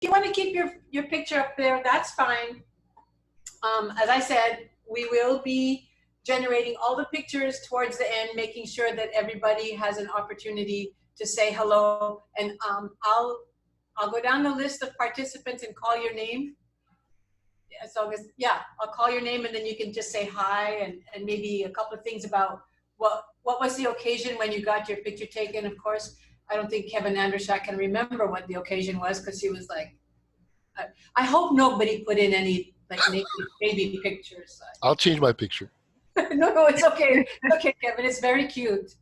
you want to keep your picture up there, that's fine. As I said, we will be generating all the pictures towards the end, making sure that everybody has an opportunity to say hello. And I'll go down the list of participants and call your name. As long as, yeah, I'll call your name and then you can just say hi and maybe a couple of things about what was the occasion when you got your picture taken. Of course, I don't think Kevin Andershak can remember what the occasion was because he was like, I hope nobody put in any like naked baby pictures. I'll change my picture. No, it's okay. It's okay, Kevin. It's very cute.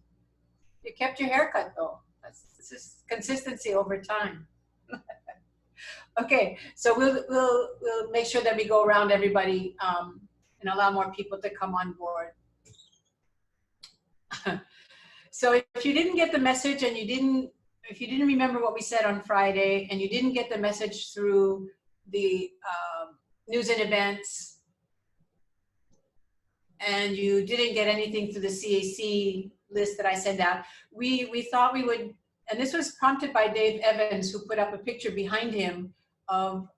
You kept your haircut though. This is consistency over time. Okay, so we'll make sure that we go around everybody and allow more people to come on board. So if you didn't get the message and if you didn't remember what we said on Friday and you didn't get the message through the news and events and you didn't get anything through the CAC list that I sent out, we thought we would, and this was prompted by Dave Evans, who put up a picture behind him of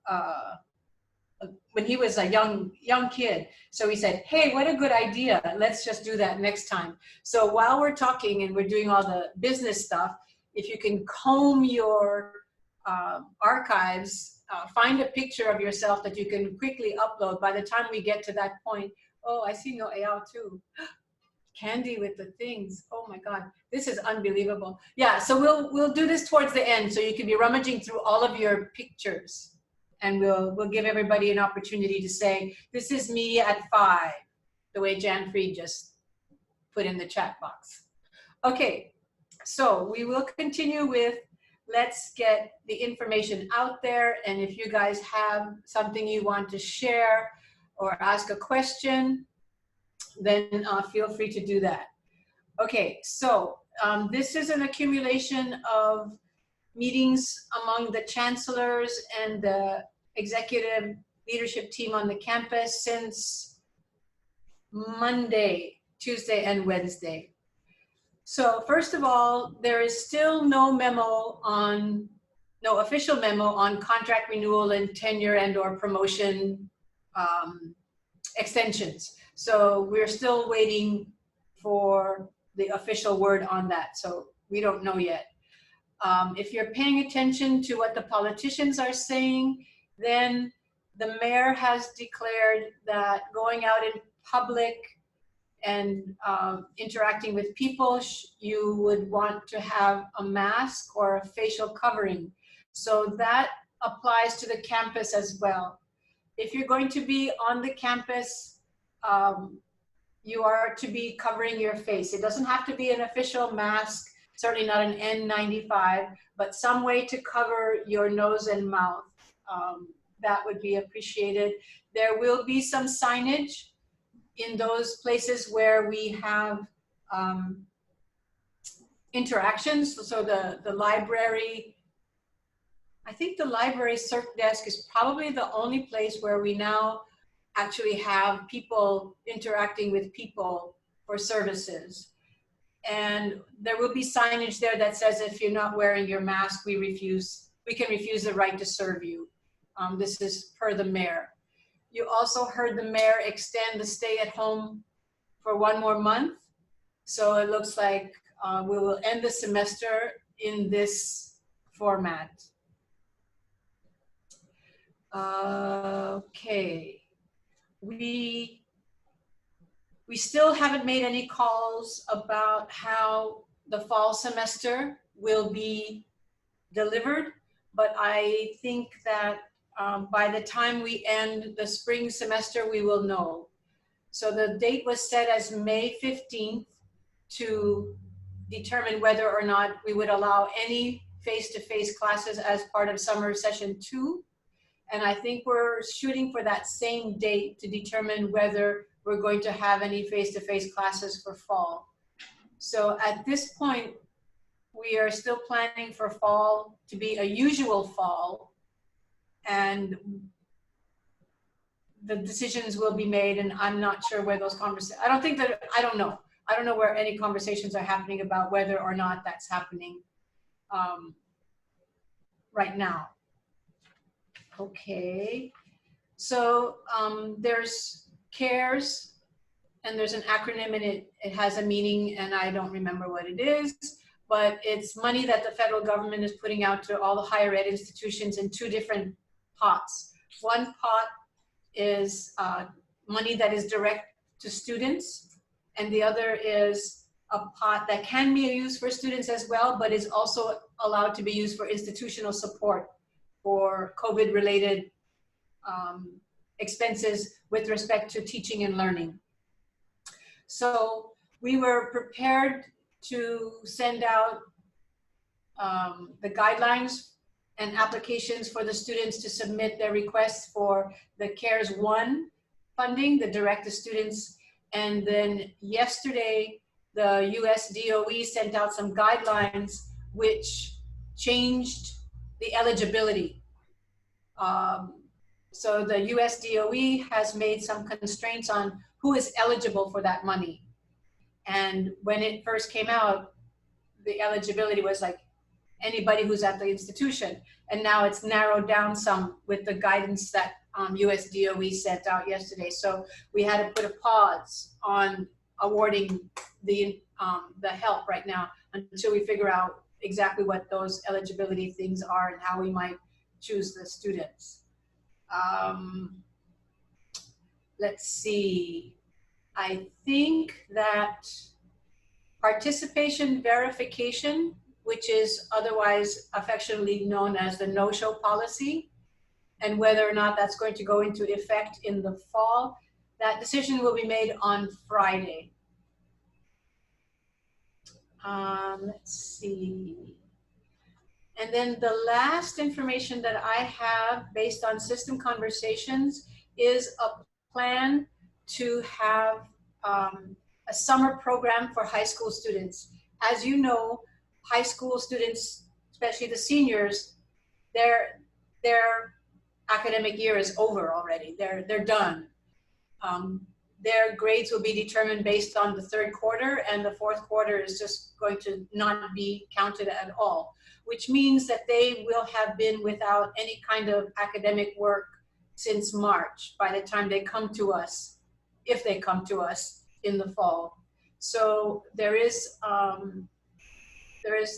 when he was a young kid. So he said, hey, what a good idea. Let's just do that next time. So while we're talking and we're doing all the business stuff, if you can comb your archives, find a picture of yourself that you can quickly upload. By the time we get to that point, oh, I see Noel too. Candy with the things. Oh my God, this is unbelievable. Yeah, so we'll do this towards the end, so you can be rummaging through all of your pictures, and we'll give everybody an opportunity to say, this is me at 5, the way Jan Fried just put in the chat box. Okay, so we will continue with let's get the information out there, and if you guys have something you want to share or ask a question, then feel free to do that. Okay, so this is an accumulation of meetings among the chancellors and the executive leadership team on the campus since Monday, Tuesday, and Wednesday. So first of all, there is still no official memo on contract renewal and tenure and or promotion extensions. So we're still waiting for the official word on that. So we don't know yet. If you're paying attention to what the politicians are saying, then the mayor has declared that going out in public and interacting with people, you would want to have a mask or a facial covering. So that applies to the campus as well. If you're going to be on the campus, you are to be covering your face. It doesn't have to be an official mask, certainly not an N95, but some way to cover your nose and mouth. That would be appreciated. There will be some signage in those places where we have interactions. So the library, I think the library circ desk is probably the only place where we now actually have people interacting with people for services. And there will be signage there that says if you're not wearing your mask, we can refuse the right to serve you. This is per the mayor. You also heard the mayor extend the stay at home for 1 more month. So it looks like we will end the semester in this format. Okay. We still haven't made any calls about how the fall semester will be delivered, but I think that by the time we end the spring semester, we will know. So the date was set as May 15th to determine whether or not we would allow any face-to-face classes as part of summer session 2. And I think we're shooting for that same date to determine whether we're going to have any face-to-face classes for fall. So at this point, we are still planning for fall to be a usual fall, and the decisions will be made, and I'm not sure where those conversations, I don't know. I don't know where any conversations are happening about whether or not that's happening right now. Okay. So there's CARES, and there's an acronym, and it has a meaning, and I don't remember what it is, but it's money that the federal government is putting out to all the higher ed institutions in two different pots. One pot is money that is direct to students, and the other is a pot that can be used for students as well, but is also allowed to be used for institutional support for COVID-related expenses with respect to teaching and learning. So we were prepared to send out the guidelines and applications for the students to submit their requests for the CARES 1 funding, the direct to students. And then yesterday, the US DOE sent out some guidelines which changed the eligibility. So the US DOE has made some constraints on who is eligible for that money. And when it first came out, the eligibility was like anybody who's at the institution. And now it's narrowed down some with the guidance that US DOE sent out yesterday. So we had to put a pause on awarding the help right now until we figure out exactly what those eligibility things are and how we might choose the students. Let's see. I think that participation verification, which is otherwise affectionately known as the no-show policy, and whether or not that's going to go into effect in the fall, that decision will be made on Friday. Let's see. And then the last information that I have based on system conversations is a plan to have a summer program for high school students. As you know, high school students, especially the seniors, their academic year is over already. They're done. Their grades will be determined based on the third quarter, and the fourth quarter is just going to not be counted at all, which means that they will have been without any kind of academic work since March by the time they come to us, if they come to us in the fall. So there is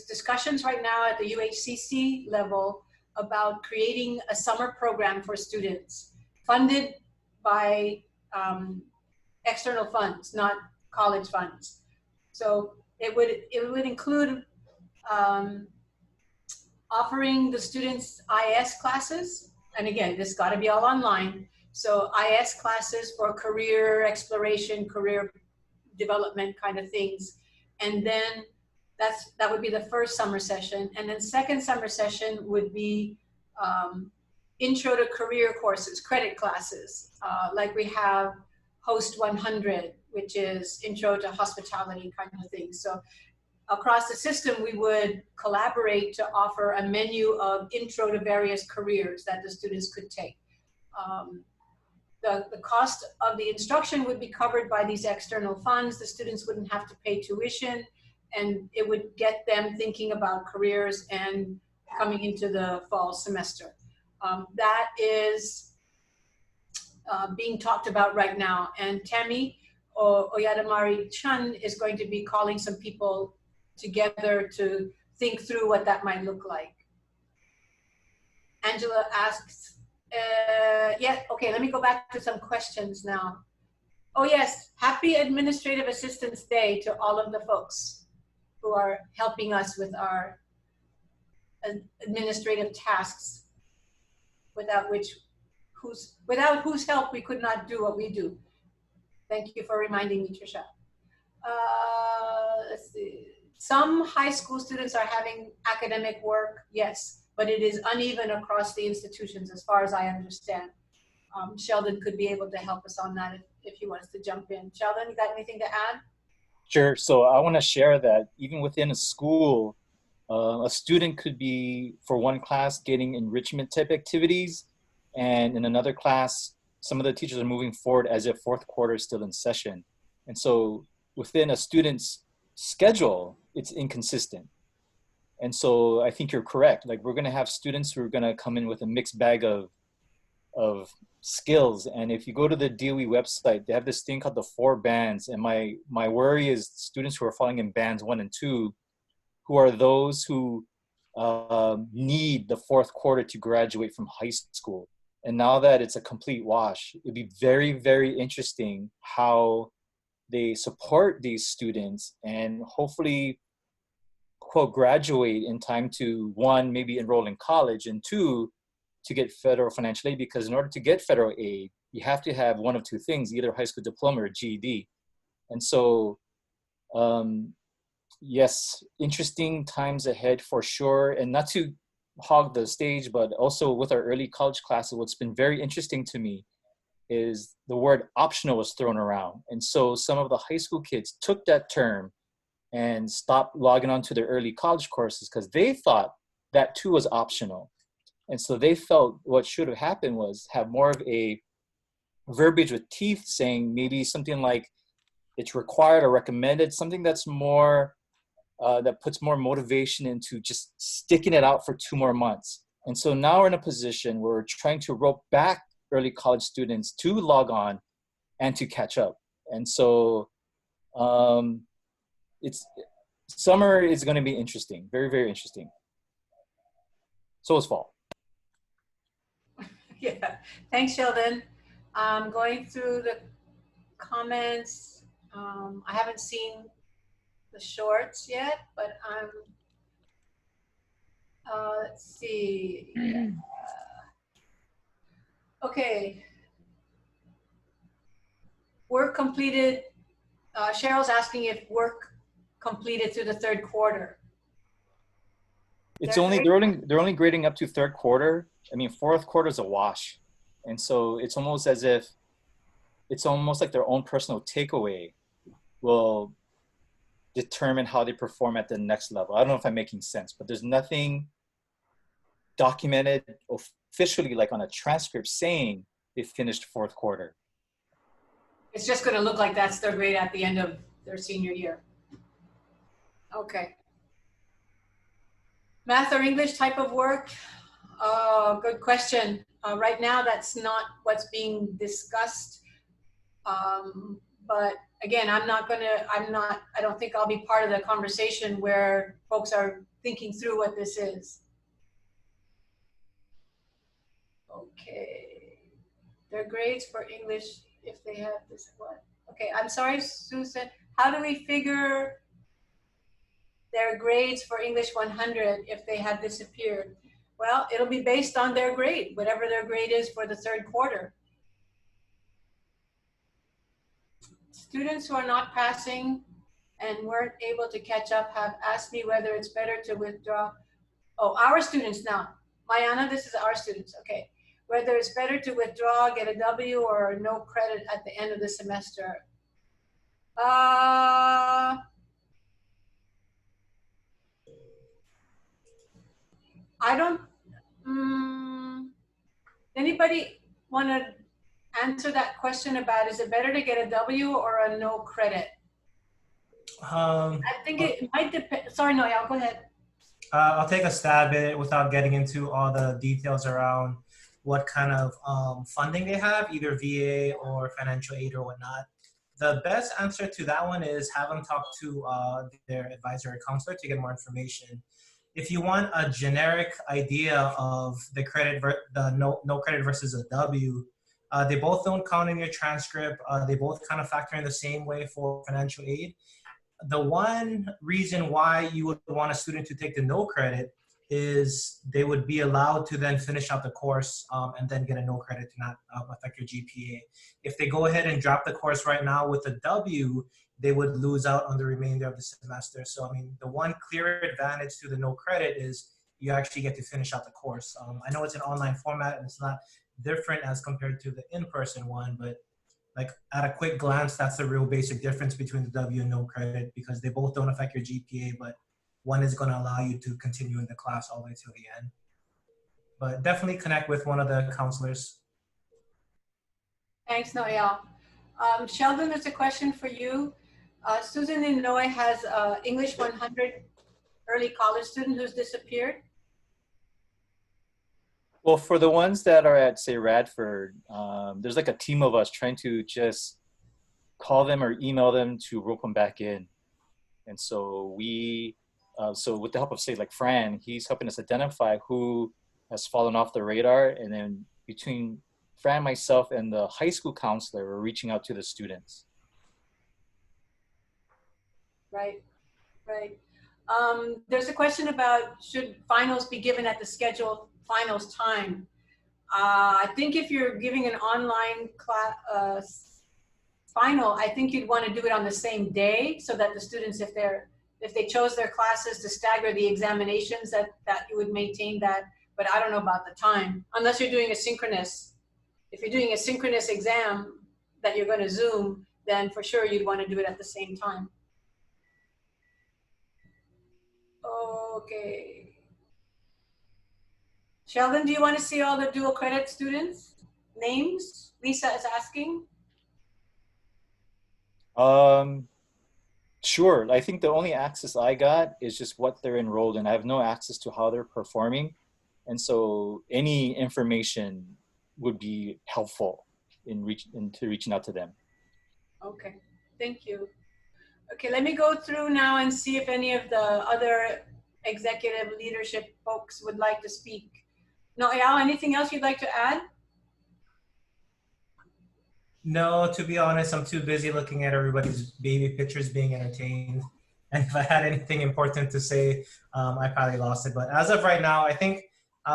discussions right now at the UHCC level about creating a summer program for students funded by external funds, not college funds. So it would include offering the students IS classes, and again, this got to be all online. So IS classes for career exploration, career development kind of things, and then that would be the first summer session, and then second summer session would be intro to career courses, credit classes, like we have Host 100, which is intro to hospitality kind of thing. So across the system, we would collaborate to offer a menu of intro to various careers that the students could take. The cost of the instruction would be covered by these external funds. The students wouldn't have to pay tuition, and it would get them thinking about careers and coming into the fall semester. That is being talked about right now. And Tammy Oyadamari Chun is going to be calling some people together to think through what that might look like. Angela asks, yeah, okay, let me go back to some questions now. Oh yes, happy Administrative Assistance Day to all of the folks who are helping us with our administrative tasks, without whose help we could not do what we do. Thank you for reminding me, Tricia. Let's see. Some high school students are having academic work, yes, but it is uneven across the institutions as far as I understand. Sheldon could be able to help us on that if he wants to jump in. Sheldon, you got anything to add? Sure. So I want to share that even within a school, a student could be, for one class, getting enrichment type activities, and in another class, some of the teachers are moving forward as if fourth quarter is still in session. And so within a student's schedule, it's inconsistent. And so I think you're correct. Like, we're going to have students who are going to come in with a mixed bag of of skills. And if you go to the DOE website, they have this thing called the 4 bands. And my worry is students who are falling in bands 1 and 2, who are those who need the fourth quarter to graduate from high school. And now that it's a complete wash, it'd be very, very interesting how they support these students and hopefully, quote, graduate in time to, one, maybe enroll in college, and two, to get federal financial aid, because in order to get federal aid, you have to have one of two things, either a high school diploma or GED. And so, yes, interesting times ahead for sure. And not to hog the stage, but also with our early college classes, what's been very interesting to me is the word optional was thrown around. And so some of the high school kids took that term and stopped logging on to their early college courses because they thought that too was optional. And so they felt what should have happened was have more of a verbiage with teeth saying maybe something like it's required or recommended, something that's more, that puts more motivation into just sticking it out for 2 more months. And so now we're in a position where we're trying to rope back early college students to log on and to catch up. And so it's summer is going to be interesting, very, very interesting. So is fall. Yeah, thanks, Sheldon. Going through the comments. I haven't seen the shorts yet, but let's see. Okay. Work completed. Cheryl's asking if work completed through the third quarter. It's only they're only grading up to third quarter. I mean, fourth quarter is a wash, and so it's almost as if it's almost like their own personal takeaway will determine how they perform at the next level. I don't know if I'm making sense, but there's nothing documented officially, like on a transcript, saying they finished fourth quarter. It's just going to look like that's their grade at the end of their senior year. Okay. Math or English type of work? Good question. Right now, that's not what's being discussed. But again, I don't think I'll be part of the conversation where folks are thinking through what this is. Okay. Their grades for English, if they have this, what? Okay, I'm sorry, Susan. How do we figure their grades for English 100 if they have disappeared? Well, it'll be based on their grade, whatever their grade is for the third quarter. Students who are not passing and weren't able to catch up have asked me whether it's better to withdraw. Oh, our students now. Mayana, this is our students, okay. Whether it's better to withdraw, get a W, or no credit at the end of the semester. I don't, anybody want to answer that question about, is it better to get a W or a no credit? I think it might depend. Sorry, no, yeah, go ahead. I'll take a stab at it without getting into all the details around what kind of funding they have, either VA or financial aid or whatnot. The best answer to that one is have them talk to their advisor or counselor to get more information. If you want a generic idea of the credit, the no credit versus a W, they both don't count in your transcript. They both kind of factor in the same way for financial aid. The one reason why you would want a student to take the no credit is they would be allowed to then finish out the course and then get a no credit to not affect your GPA. If they go ahead and drop the course right now with a W, they would lose out on the remainder of the semester. So, I mean, the one clear advantage to the no credit is you actually get to finish out the course. I know it's an online format and it's not different as compared to the in-person one, but like at a quick glance, that's the real basic difference between the W and no credit, because they both don't affect your GPA, but one is going to allow you to continue in the class all the way to the end. But definitely connect with one of the counselors. Thanks, Noelle. Sheldon, there's a question for you. Susan in Illinois has English 100 early college student who's disappeared. Well, for the ones that are at, say, Radford, there's like a team of us trying to just call them or email them to rope them back in. And so so with the help of, say, like Fran, he's helping us identify who has fallen off the radar. And then between Fran, myself, and the high school counselor, we're reaching out to the students. Right, right. There's a question about should finals be given at the scheduled finals time? I think if you're giving an online class final, I think you'd want to do it on the same day so that the students, if they chose their classes to stagger the examinations, that you would maintain that. But I don't know about the time, unless you're doing a synchronous. If you're doing a synchronous exam that you're going to Zoom, then for sure you'd want to do it at the same time. Okay. Sheldon, do you want to see all the dual credit students' names? Lisa is asking. Sure. I think the only access I got is just what they're enrolled in. I have no access to how they're performing. And so any information would be helpful into reaching out to them. Okay, thank you. Okay, let me go through now and see if any of the other executive leadership folks would like to speak. No, Eyal, anything else you'd like to add? No, to be honest, I'm too busy looking at everybody's baby pictures being entertained. And if I had anything important to say, I probably lost it. But as of right now, I think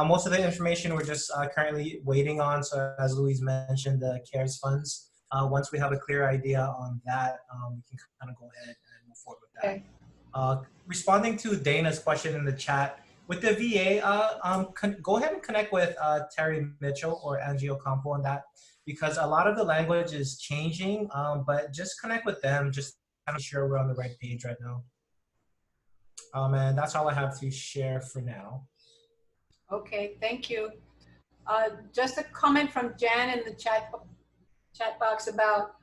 most of the information we're just currently waiting on. So as Louise mentioned, the CARES funds. Once we have a clear idea on that, we can kind of go ahead and move forward with that. Okay. Responding to Dana's question in the chat, with the VA, go ahead and connect with Terry Mitchell or Angie Ocampo on that, because a lot of the language is changing, but just connect with them, just to make sure we're on the right page right now. And that's all I have to share for now. Okay, thank you. Just a comment from Jan in the chat box about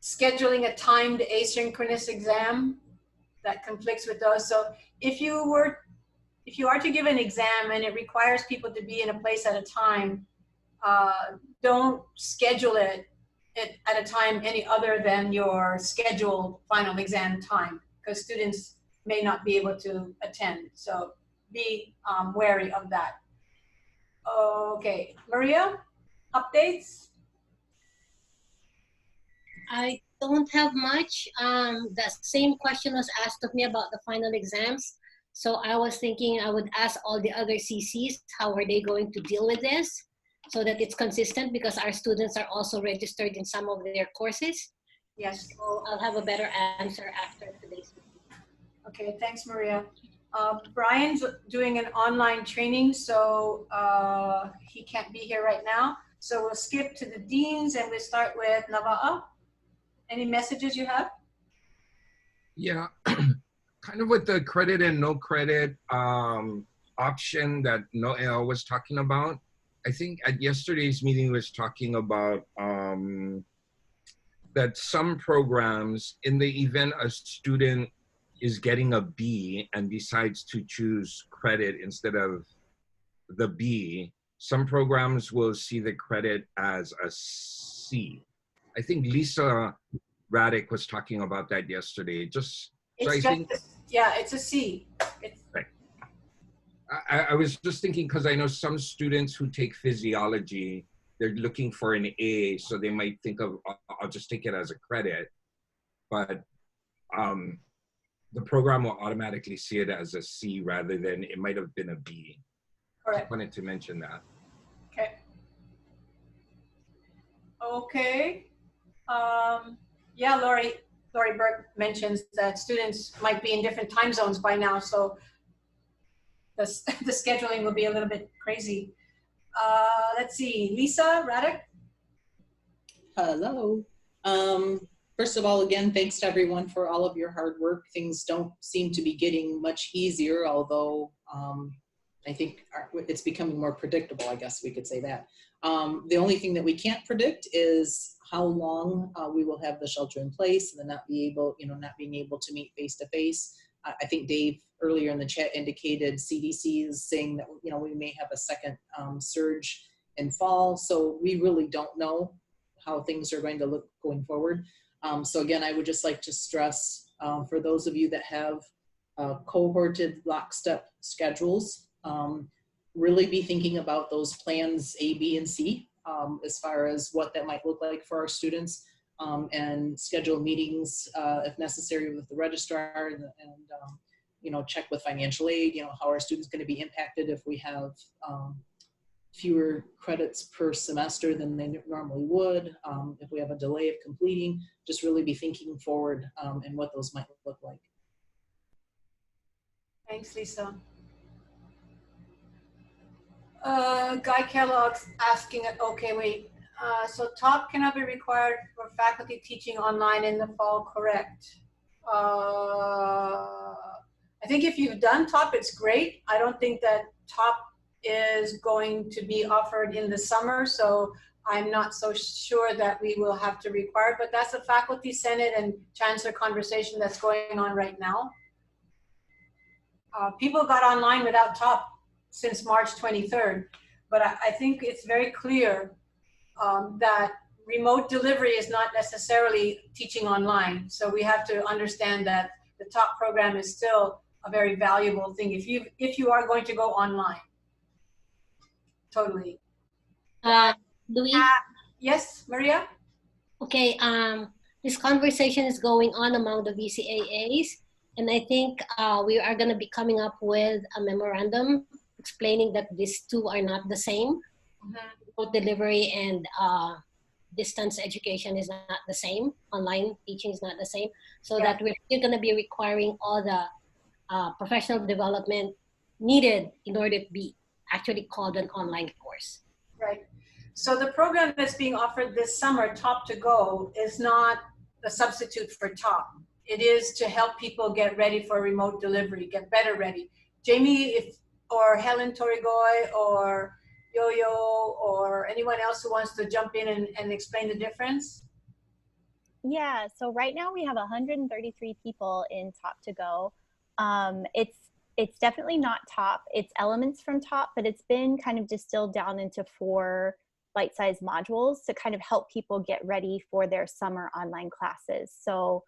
scheduling a timed asynchronous exam that conflicts with those. So if you are to give an exam and it requires people to be in a place at a time, don't schedule it at a time any other than your scheduled final exam time, because students may not be able to attend. So be wary of that. Okay, Maria, updates? I don't have much. The same question was asked of me about the final exams. So I was thinking I would ask all the other CCs, how are they going to deal with this so that it's consistent, because our students are also registered in some of their courses. Yes. So I'll have a better answer after today's meeting. Okay, thanks, Maria. Brian's doing an online training, so he can't be here right now. So we'll skip to the deans and we'll start with Nava'a. Any messages you have? Yeah, kind of with the credit and no credit option that Noel was talking about. I think at yesterday's meeting was talking about that some programs, in the event a student is getting a B and decides to choose credit instead of the B, some programs will see the credit as a C. I think Lisa Raddick was talking about that yesterday. Yeah, it's a C. Right. I was just thinking, because I know some students who take physiology, they're looking for an A, so they might think of, I'll just take it as a credit. But the program will automatically see it as a C rather than it might have been a B. Correct. Just wanted to mention that. Okay. Okay. Yeah, Lori Burke mentions that students might be in different time zones by now, so the scheduling will be a little bit crazy. Let's see, Lisa Raddick. Hello. First of all, again, thanks to everyone for all of your hard work. Things don't seem to be getting much easier, although I think it's becoming more predictable, I guess we could say that. The only thing that we can't predict is how long we will have the shelter in place and then not being able to meet face to face. I think Dave earlier in the chat indicated CDC is saying that, you know, we may have a second surge in fall. So we really don't know how things are going to look going forward. So again, I would just like to stress for those of you that have cohorted lockstep schedules, really be thinking about those plans A, B, and C as far as what that might look like for our students, and schedule meetings if necessary with the registrar, and you know, check with financial aid, you know, how are students going to be impacted if we have fewer credits per semester than they normally would, if we have a delay of completing, just really be thinking forward and what those might look like. Thanks, Lisa. Guy Kellogg's asking, okay, wait. So TOP cannot be required for faculty teaching online in the fall, correct? I think if you've done TOP, it's great. I don't think that TOP is going to be offered in the summer, so I'm not so sure that we will have to require, but that's a faculty senate and chancellor conversation that's going on right now. People got online without TOP since March 23rd, but I think it's very clear that remote delivery is not necessarily teaching online. So we have to understand that the TOP program is still a very valuable thing if you are going to go online. Totally. Louis? Yes, Maria? Okay, this conversation is going on among the VCAAs, and I think we are going to be coming up with a memorandum explaining that these two are not the same. Remote delivery and distance education is not the same. Online teaching is not the same. So Yeah. that we're going to be requiring all the professional development needed in order to be actually called an online course. Right. So the program that's being offered this summer, Top to Go, is not a substitute for Top. It is to help people get ready for remote delivery, get better ready. Jamie, or Helen Torigoy, or Yo-Yo, or anyone else who wants to jump in and explain the difference? Yeah, so right now we have 133 people in Top to Go. It's definitely not Top. It's elements from Top, but it's been kind of distilled down into 4 bite-sized modules to kind of help people get ready for their summer online classes. So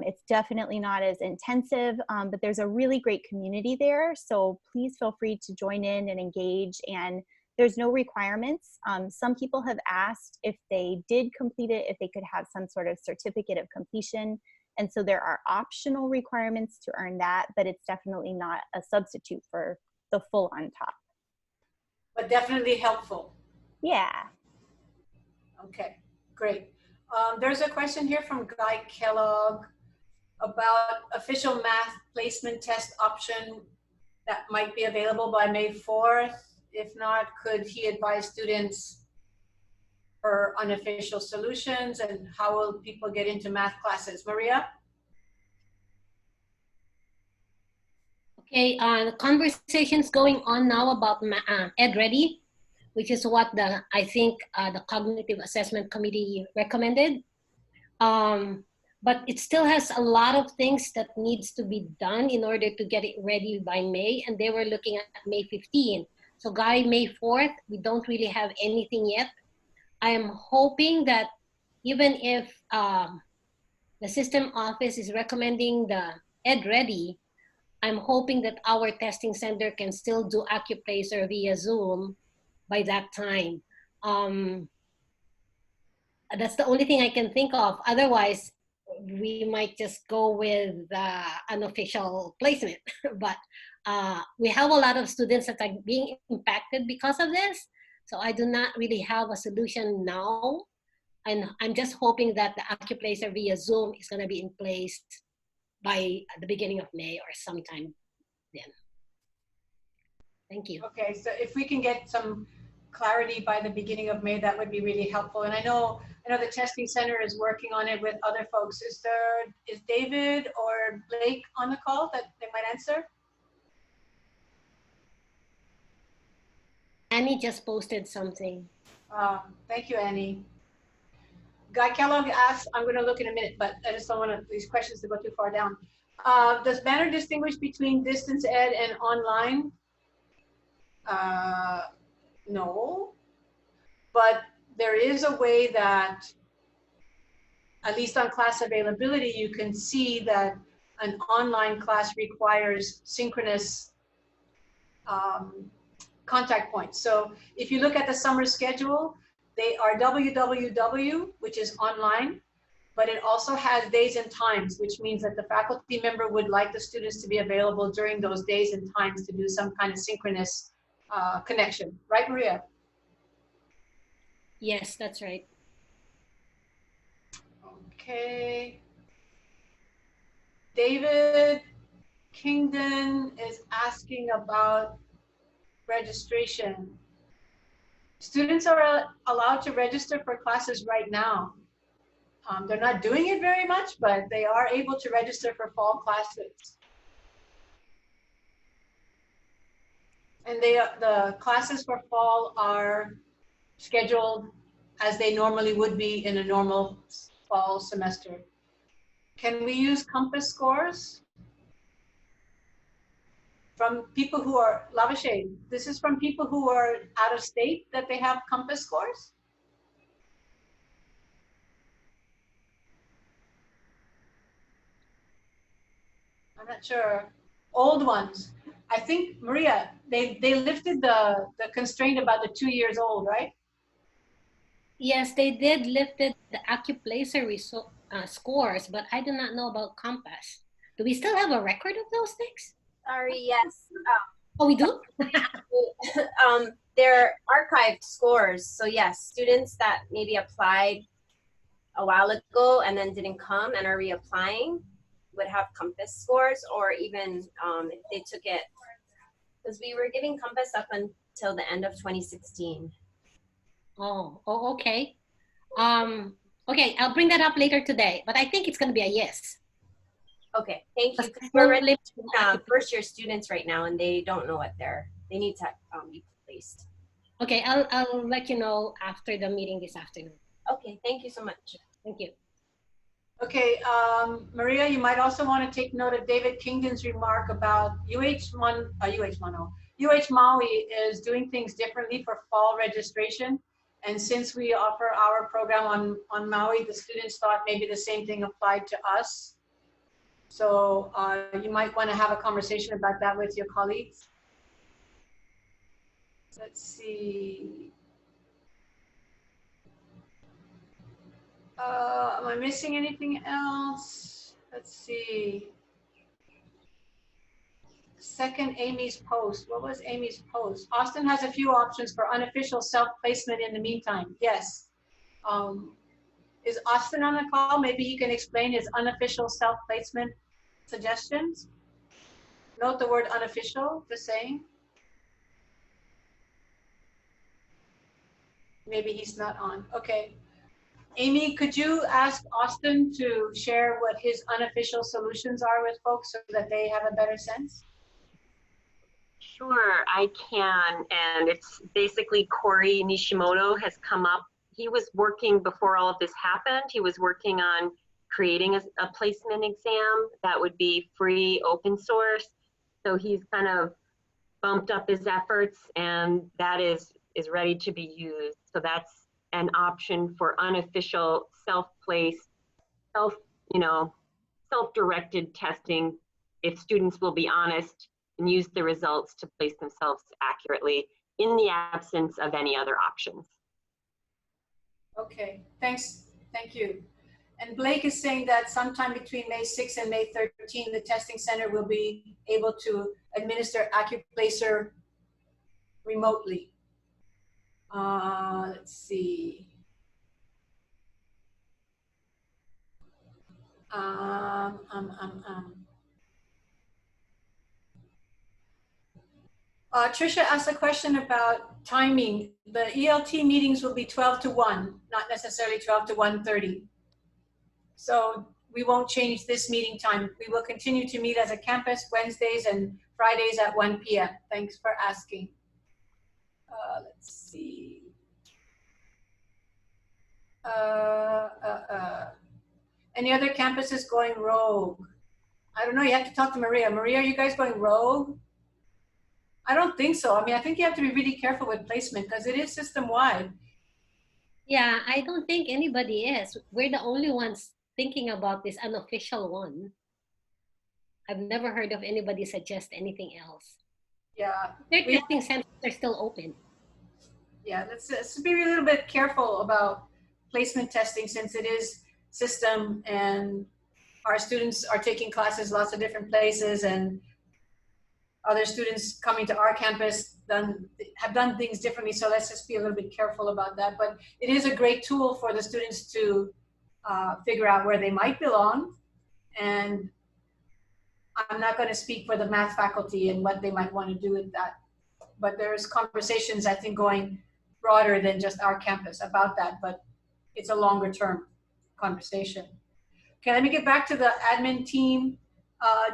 it's definitely not as intensive, but there's a really great community there. So please feel free to join in and engage, and there's no requirements. Some people have asked if they did complete it, if they could have some sort of certificate of completion. And so there are optional requirements to earn that, but it's definitely not a substitute for the full on Top. But definitely helpful. Yeah. Okay, great. There's a question here from Guy Kellogg about official math placement test option that might be available by May 4th. If not, could he advise students for unofficial solutions, and how will people get into math classes? Maria? Okay, the conversation's going on now about EdReady, which is what I think the Cognitive Assessment Committee recommended. But it still has a lot of things that needs to be done in order to get it ready by May, and they were looking at May 15. So Guy, May 4th, we don't really have anything yet. I am hoping that even if the system office is recommending the EdReady, I'm hoping that our testing center can still do AccuPlacer via Zoom by that time. That's the only thing I can think of. Otherwise, we might just go with unofficial placement. But we have a lot of students that are being impacted because of this. So I do not really have a solution now. And I'm just hoping that the AccuPlacer via Zoom is going to be in place by the beginning of May or sometime then. Thank you. Okay, so if we can get some clarity by the beginning of May, that would be really helpful. And I know the testing center is working on it with other folks. Is David or Blake on the call that they might answer? Annie just posted something. Thank you, Annie. Guy Kellogg asked, I'm going to look in a minute, but I just don't want these questions to go too far down. Does banner distinguish between distance ed and online? No, but there is a way that, at least on class availability, you can see that an online class requires synchronous contact points. So if you look at the summer schedule, they are www, which is online, but it also has days and times, which means that the faculty member would like the students to be available during those days and times to do some kind of synchronous connection. Right, Maria? Yes, that's right. Okay. David Kingdon is asking about registration. Students are allowed to register for classes right now. They're not doing it very much, but they are able to register for fall classes. And the classes for fall are scheduled as they normally would be in a normal fall semester. Can we use compass scores? From people who are, Lavashay, this is from people who are out of state that they have compass scores? I'm not sure. Old ones. I think, Maria, they lifted the constraint about the 2 years old, right? Yes, they did lifted the Accuplacer scores, but I do not know about Compass. Do we still have a record of those things? Sorry, yes. Oh, we do? They're archived scores. So yes, students that maybe applied a while ago and then didn't come and are reapplying would have Compass scores, or even if they took it, because we were giving Compass up until the end of 2016. Oh, okay. Okay, I'll bring that up later today, but I think it's going to be a yes. Okay, thank you. Because we're already first year students right now, and they don't know what they need to be placed. Okay, I'll let you know after the meeting this afternoon. Okay, thank you so much. Thank you. Okay, Maria, you might also want to take note of David Kingdon's remark about UH Maui is doing things differently for fall registration. And since we offer our program on Maui, the students thought maybe the same thing applied to us. So you might want to have a conversation about that with your colleagues. Let's see. Am I missing anything else? Let's see. Second, Amy's post. What was Amy's post? Austin has a few options for unofficial self-placement in the meantime. Yes. Is Austin on the call? Maybe he can explain his unofficial self-placement suggestions. Note the word unofficial, just saying. Maybe he's not on. Okay. Amy, could you ask Austin to share what his unofficial solutions are with folks so that they have a better sense? Sure, I can. And it's basically Corey Nishimoto has come up. He was working before all of this happened. He was working on creating a placement exam that would be free, open source. So he's kind of bumped up his efforts, and that is ready to be used. So that's an option for unofficial self-placed, self-directed testing if students will be honest and use the results to place themselves accurately in the absence of any other options. Okay, thanks. Thank you. And Blake is saying that sometime between May 6th and May 13th, the testing center will be able to administer Accuplacer remotely. Let's see. Trisha asked a question about timing. The ELT meetings will be 12 to 1, not necessarily 12 to 1:30. So we won't change this meeting time. We will continue to meet as a campus Wednesdays and Fridays at 1 p.m. Thanks for asking. Let's see. Any other campuses going rogue? I don't know, you have to talk to Maria. Maria, are you guys going rogue? I don't think so. I mean, I think you have to be really careful with placement because it is system-wide. Yeah, I don't think anybody is. We're the only ones thinking about this unofficial one. I've never heard of anybody suggest anything else. Yeah. Their We- testing centers are still open. Yeah, let's be a little bit careful about placement testing since it is system and our students are taking classes lots of different places and other students coming to our campus have done things differently. So let's just be a little bit careful about that. But it is a great tool for the students to figure out where they might belong. And I'm not going to speak for the math faculty and what they might want to do with that. But there's conversations, I think, going broader than just our campus about that, but it's a longer term conversation. Okay, let me get back to the admin team.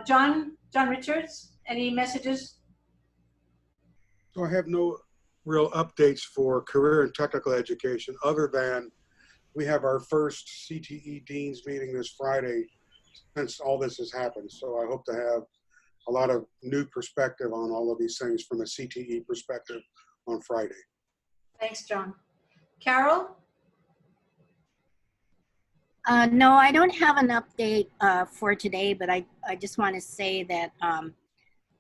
John Richards, any messages? So I have no real updates for career and technical education other than we have our first CTE Dean's meeting this Friday since all this has happened. So I hope to have a lot of new perspective on all of these things from a CTE perspective on Friday. Thanks, John. Carol? No, I don't have an update for today, but I just want to say that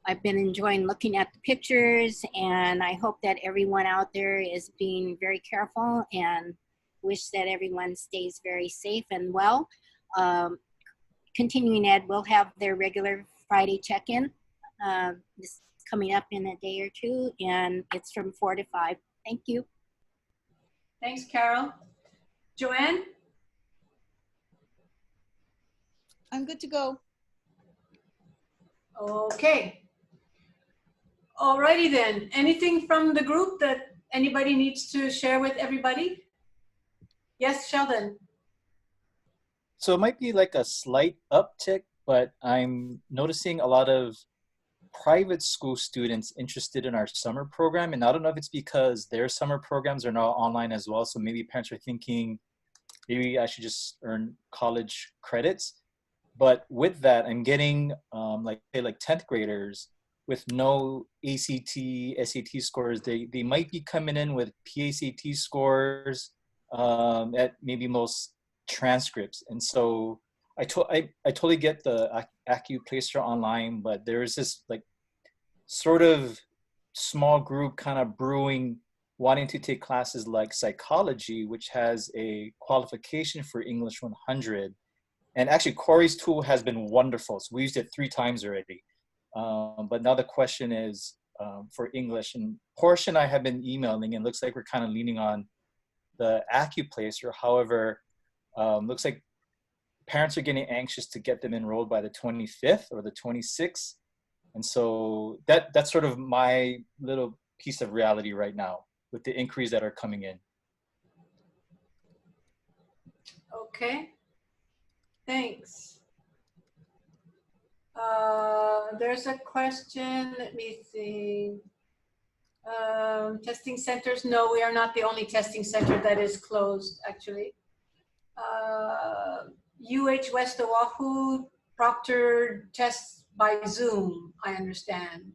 I've been enjoying looking at the pictures, and I hope that everyone out there is being very careful and wish that everyone stays very safe and well. Continuing ed will have their regular Friday check-in. This is coming up in a day or two, and it's from 4 to 5. Thank you. Thanks, Carol. Joanne? I'm good to go. Okay. Alrighty then. Anything from the group that anybody needs to share with everybody? Yes, Sheldon. So it might be like a slight uptick, but I'm noticing a lot of private school students interested in our summer program. And I don't know if it's because their summer programs are now online as well. So maybe parents are thinking, maybe I should just earn college credits. But with that, I'm getting like 10th graders with no ACT, SAT scores. They might be coming in with PACT scores at maybe most transcripts. And so I totally get the AccuPlacer online, but there's this like sort of small group kind of brewing, wanting to take classes like psychology, which has a qualification for English 100. And actually, Corey's tool has been wonderful. So we used it 3 times already. But now the question is for English. And Porsche and I have been emailing, and it looks like we're kind of leaning on the AccuPlacer. However, looks like parents are getting anxious to get them enrolled by the 25th or the 26th. And so that's sort of my little piece of reality right now with the inquiries that are coming in. Okay. Thanks. There's a question. Let me see. Testing centers. No, we are not the only testing center that is closed, actually. UH West Oahu proctored tests by Zoom, I understand.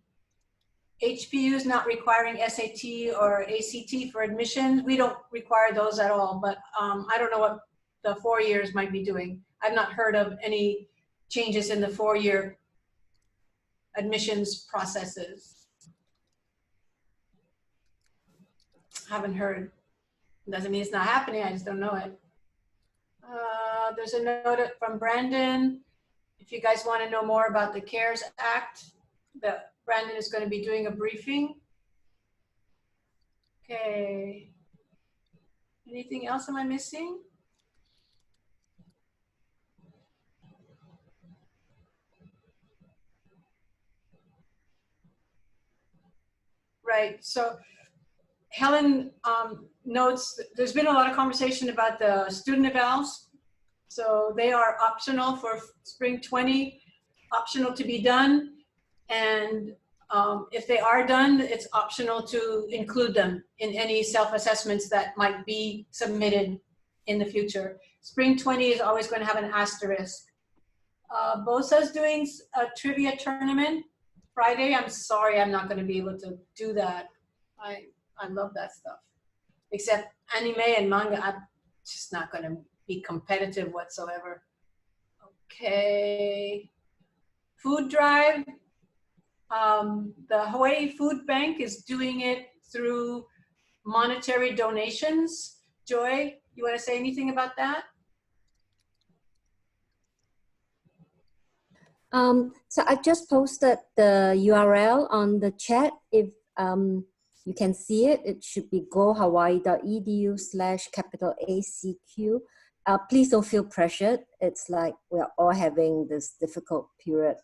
HPUs not requiring SAT or ACT for admission. We don't require those at all, but I don't know what the 4 years might be doing. I've not heard of any changes in the 4-year admissions processes. Haven't heard. Doesn't mean it's not happening, I just don't know it. There's a note from Brandon. If you guys want to know more about the CARES Act, Brandon is going to be doing a briefing. Okay. Anything else am I missing? Right, so Helen notes there's been a lot of conversation about the student evals. So they are optional for spring 20, optional to be done. And if they are done, it's optional to include them in any self-assessments that might be submitted in the future. Spring 20 is always going to have an asterisk. Bosa's doing a trivia tournament Friday. I'm sorry, I'm not going to be able to do that. I love that stuff. Except anime and manga, I'm just not going to be competitive whatsoever. Okay. Food drive. The Hawaii Food Bank is doing it through monetary donations. Joy, you want to say anything about that? So I just posted the URL on the chat. If you can see it, it should be gohawaii.edu/ACQ. Please don't feel pressured. It's like we're all having this difficult period.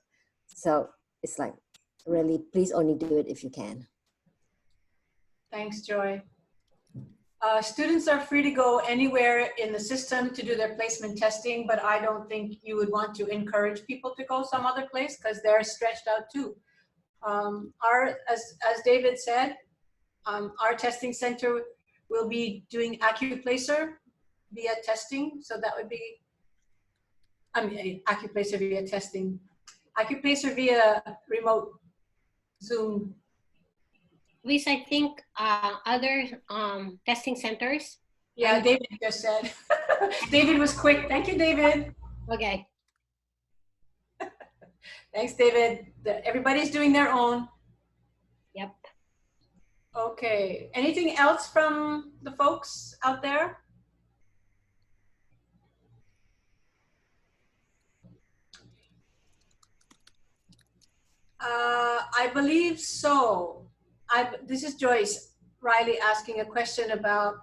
So it's like, really, please only do it if you can. Thanks, Joy. Students are free to go anywhere in the system to do their placement testing, but I don't think you would want to encourage people to go some other place because they're stretched out too. As David said, our testing center will be doing AccuPlacer via testing. So that would be, AccuPlacer via testing. AccuPlacer via remote Zoom. Luis, I think other testing centers. Yeah, David just said. David was quick. Thank you, David. Okay. Thanks, David. Everybody's doing their own. Yep. Okay. Anything else from the folks out there? I believe so. This is Joyce Riley asking a question about,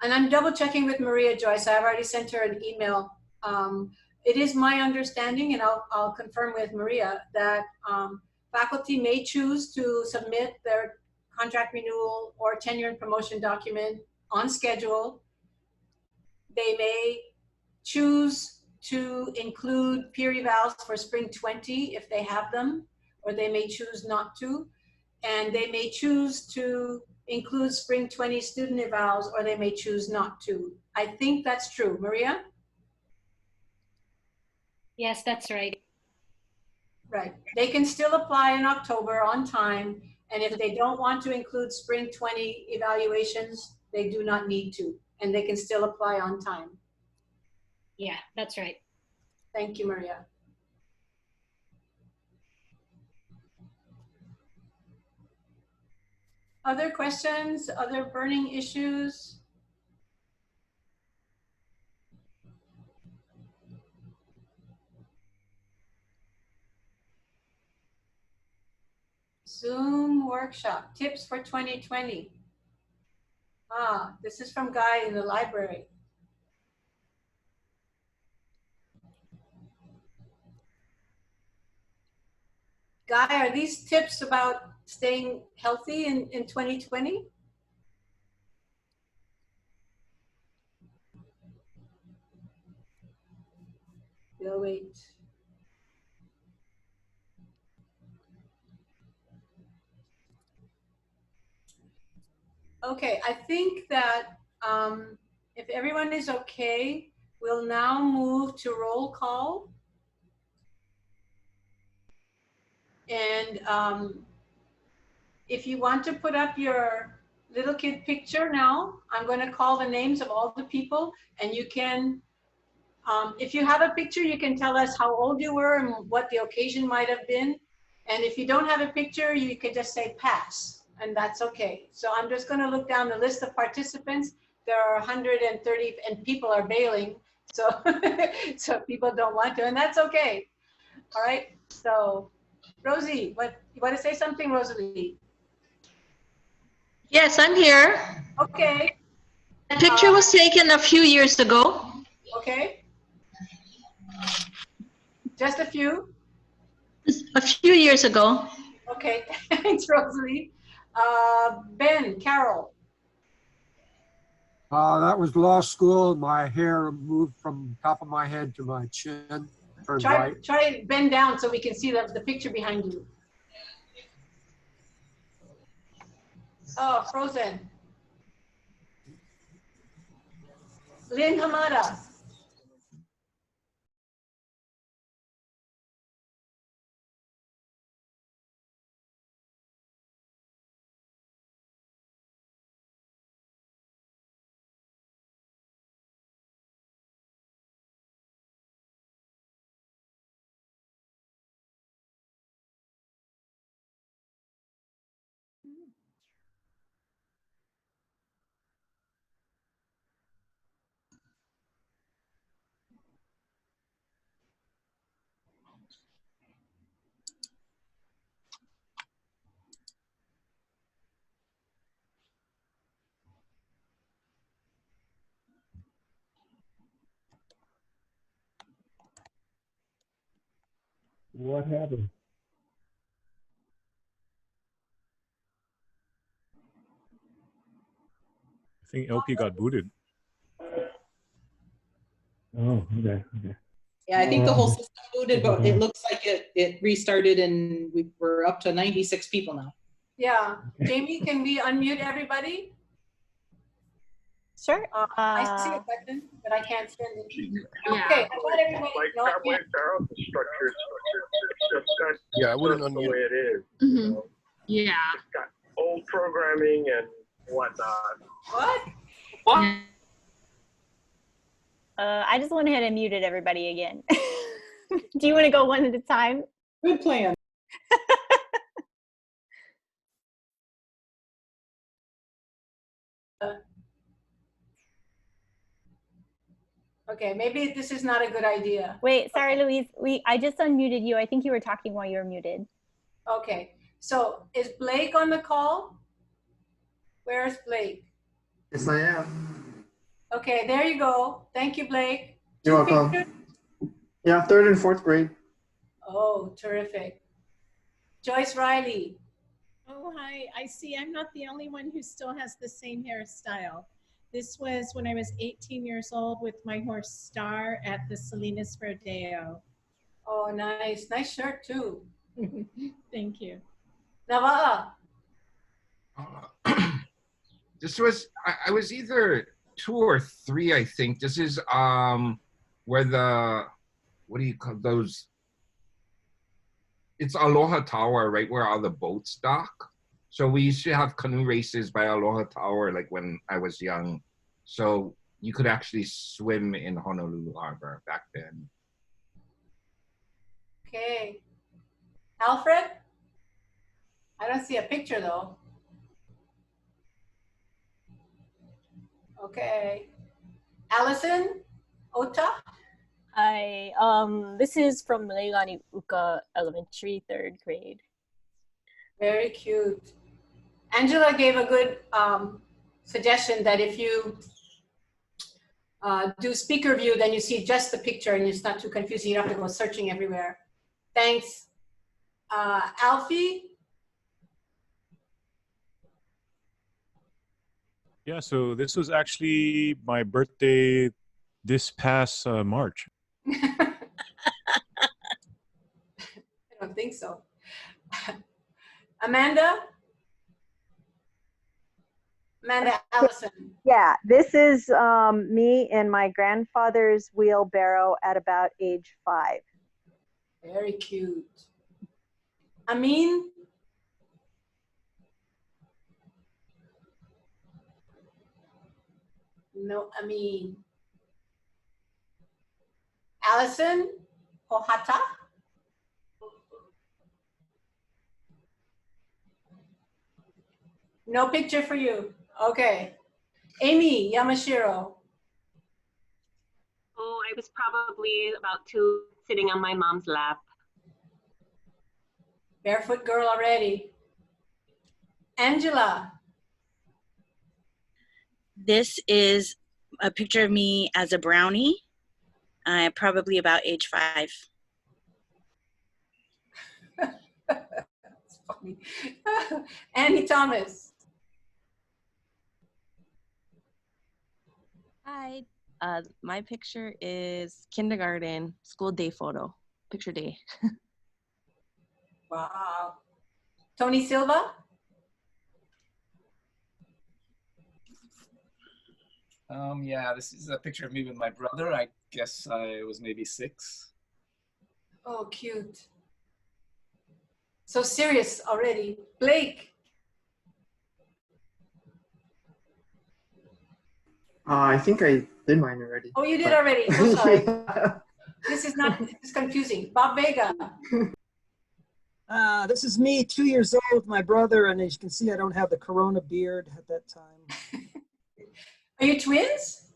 and I'm double checking with Maria Joyce. I've already sent her an email. It is my understanding, and I'll confirm with Maria, that faculty may choose to submit their contract renewal or tenure and promotion document on schedule. They may choose to include peer evals for spring 20 if they have them, or they may choose not to. And they may choose to include spring 20 student evals, or they may choose not to. I think that's true. Maria? Yes, that's right. Right. They can still apply in October on time. And if they don't want to include spring 20 evaluations, they do not need to. And they can still apply on time. Yeah, that's right. Thank you, Maria. Other questions, other burning issues? Zoom workshop, tips for 2020. This is from Guy in the library. Guy, are these tips about staying healthy in 2020? We'll wait. Okay, I think that if everyone is okay, we'll now move to roll call. And if you want to put up your little kid picture now, I'm going to call the names of all the people, and you can, if you have a picture, you can tell us how old you were and what the occasion might have been. And if you don't have a picture, you could just say pass, and that's okay. So I'm just going to look down the list of participants. There are 130, and people are bailing. So, so people don't want to, and that's okay. All right. So, Rosie, you want to say something, Rosalie? Yes, I'm here. Okay. The picture was taken a few years ago. Okay. Just a few? A few years ago. Okay, thanks, Rosalie. Ben, Carol. That was law school. My hair moved from top of my head to my chin. Try to bend down so we can see the picture behind you. Oh, frozen. Lynn Hamada. What happened? I think LP got booted. Oh, okay. Yeah, I think the whole system booted, but it looks like it restarted and we're up to 96 people now. Yeah. Jamie, can we unmute everybody? Sure. I see a button, but I can't send it. Yeah. Okay, I want everybody. No, I can't. Yeah, I wouldn't unmute. The way it is. Mm-hmm. Yeah. It's got old programming and whatnot. What? What? I just went ahead and muted everybody again. Do you want to go one at a time? Good plan. Okay, maybe this is not a good idea. Wait, sorry, Louise. I just unmuted you. I think you were talking while you were muted. Okay, so is Blake on the call? Where's Blake? Yes, I am. Okay, there you go. Thank you, Blake. You're welcome. Yeah, 3rd and 4th grade. Oh, terrific. Joyce Riley. Oh, hi. I see I'm not the only one who still has the same hairstyle. This was when I was 18 years old with my horse Star at the Salinas Rodeo. Oh, nice. Nice shirt, too. Thank you. Navala. This was, I was either 2 or 3, I think. This is where the, what do you call those? It's Aloha Tower, right where all the boats dock. So we used to have canoe races by Aloha Tower, like when I was young. So you could actually swim in Honolulu Harbor back then. Okay. Alfred? I don't see a picture though. Okay. Allison? Ota? Hi, this is from Leilani Uka Elementary, 3rd grade. Very cute. Angela gave a good suggestion that if you do speaker view, then you see just the picture and it's not too confusing. You don't have to go searching everywhere. Thanks. Alfie? Yeah, so this was actually my birthday this past March. I don't think so. Amanda? Amanda Allison. Yeah, this is me in my grandfather's wheelbarrow at about age 5. Very cute. Amin? No, Amin. Allison Ohata? No picture for you. Okay. Amy Yamashiro. Oh, I was probably about 2, sitting on my mom's lap. Barefoot girl already. Angela. This is a picture of me as a brownie. I'm probably about age 5. That's funny. Annie Thomas. Hi. My picture is kindergarten, school day photo, picture day. Wow. Tony Silva. Yeah, this is a picture of me with my brother. I guess I was maybe 6. Oh, cute. So serious already. Blake. I think I did mine already. Oh, you did already. So sorry. This is not, it's confusing. Bob Vega. This is me, 2 years old with my brother, and as you can see, I don't have the Corona beard at that time. Are you twins?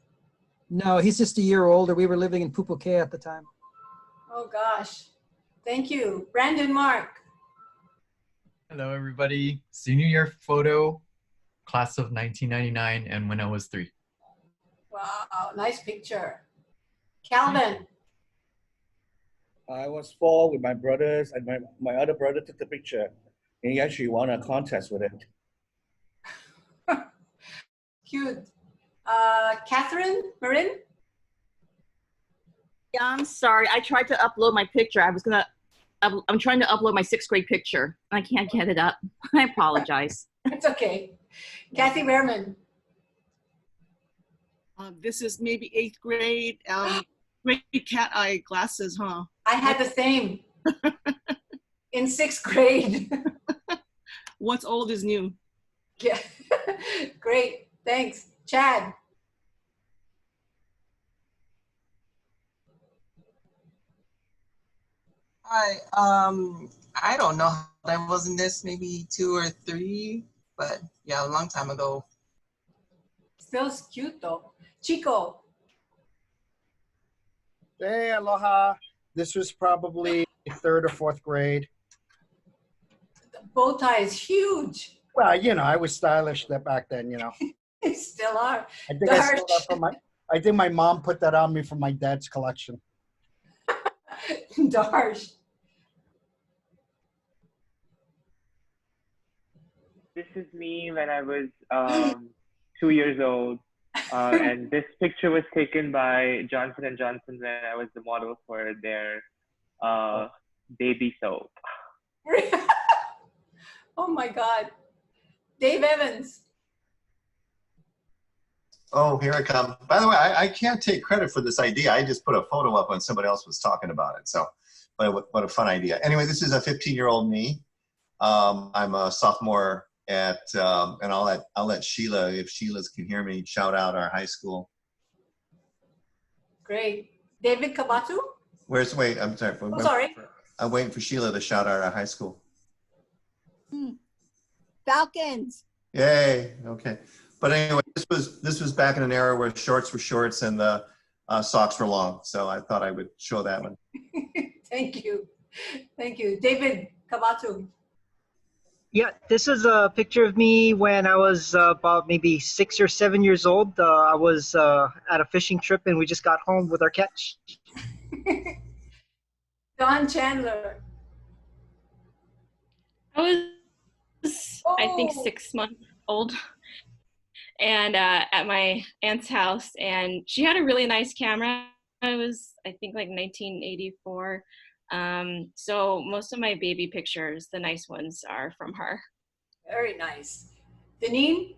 No, he's just a year older. We were living in Pupuke at the time. Oh gosh. Thank you. Brandon Mark. Hello, everybody. Senior year photo, class of 1999, and when I was 3. Wow, nice picture. Calvin. I was 4 with my brothers, and my other brother took the picture, and he actually won a contest with it. Cute. Catherine, Marin? Yeah, I'm sorry. I tried to upload my picture. I'm trying to upload my 6th grade picture. I can't get it up. I apologize. It's okay. Kathy Behrman. This is maybe 8th grade. Great cat eye glasses, huh? I had the same in 6th grade. What's old is new. Yeah, great. Thanks. Chad. Hi. I don't know. I was in this maybe 2 or 3, but yeah, a long time ago. Still cute though. Chico. Hey, aloha. This was probably 3rd or 4th grade. The bow tie is huge. Well, you know, I was stylish back then, you know. You still are. I think I stole that from I think my mom put that on me from my dad's collection. Darsh. This is me when I was 2 years old. And this picture was taken by Johnson & Johnson when I was the model for their baby soap. Oh my God. Dave Evans. Oh, here I come. By the way, I can't take credit for this idea. I just put a photo up when somebody else was talking about it. So, what a fun idea. Anyway, this is a 15-year-old me. I'm a sophomore at, and I'll let Sheila, if Sheila's can hear me, shout out our high school. Great. David Kabatu? Wait, I'm sorry. Oh, sorry. I'm waiting for Sheila to shout out our high school. Falcons. Yay, okay. But anyway, this was back in an era where shorts were shorts and the socks were long. So I thought I would show that one. Thank you. Thank you. David Kabatu. Yeah, this is a picture of me when I was about maybe 6 or 7 years old. I was at a fishing trip and we just got home with our catch. Don Chandler. I was, I think, 6 months old, and at my aunt's house, and she had a really nice camera. It was, I think, like 1984. So most of my baby pictures, the nice ones, are from her. Very nice. Deneen?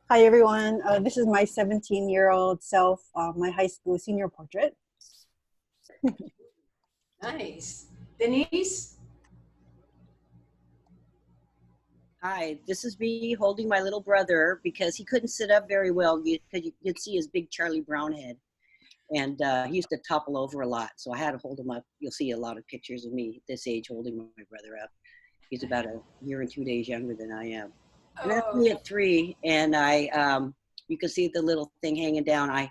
Hi, everyone. This is my 17-year-old self, my high school senior portrait. Nice. Denise? Hi, this is me holding my little brother because he couldn't sit up very well because you could see his big Charlie Brown head. And he used to topple over a lot, so I had to hold him up. You'll see a lot of pictures of me at this age holding my brother up. He's about a year and 2 days younger than I am. And that's me at 3, and you can see the little thing hanging down.